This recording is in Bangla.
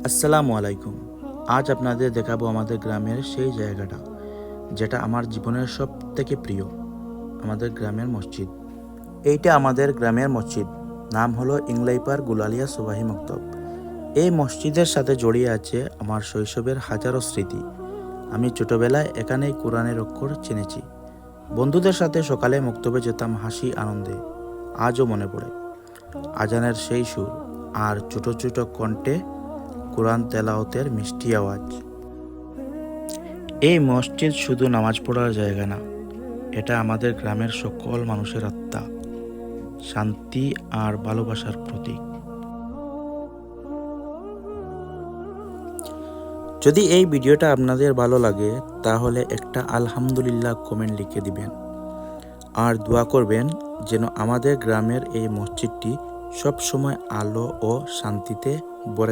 আসসালামু আলাইকুম। আজ আপনাদের দেখাবো আমাদের গ্রামের সেই জায়গাটা যেটা আমার জীবনের সব থেকে প্রিয়, আমাদের গ্রামের মসজিদ। এইটা আমাদের গ্রামের মসজিদ, নাম হলো ইংলাইপার গুলালিয়া সুবাহি মক্তব। এই মসজিদের সাথে জড়িয়ে আছে আমার শৈশবের হাজারো স্মৃতি। আমি ছোটবেলায় এখানেই কোরআনের অক্ষর চিনেছি। বন্ধুদের সাথে সকালে মক্তবে যেতাম হাসি আনন্দে। আজও মনে পড়ে আজানের সেই সুর আর ছোট ছোট কণ্ঠে কোরআন তেলাওয়াতের মিষ্টি আওয়াজ। এই মসজিদ শুধু নামাজ পড়ার জায়গা না, এটা আমাদের গ্রামের সকল মানুষের আত্মা, শান্তি আর ভালোবাসার প্রতীক। যদি এই ভিডিওটা আপনাদের ভালো লাগে তাহলে একটা আলহামদুলিল্লাহ কমেন্ট লিখে দিবেন আর দোয়া করবেন যেন আমাদের গ্রামের এই মসজিদটি সব সময় আলো ও শান্তিতে ভরে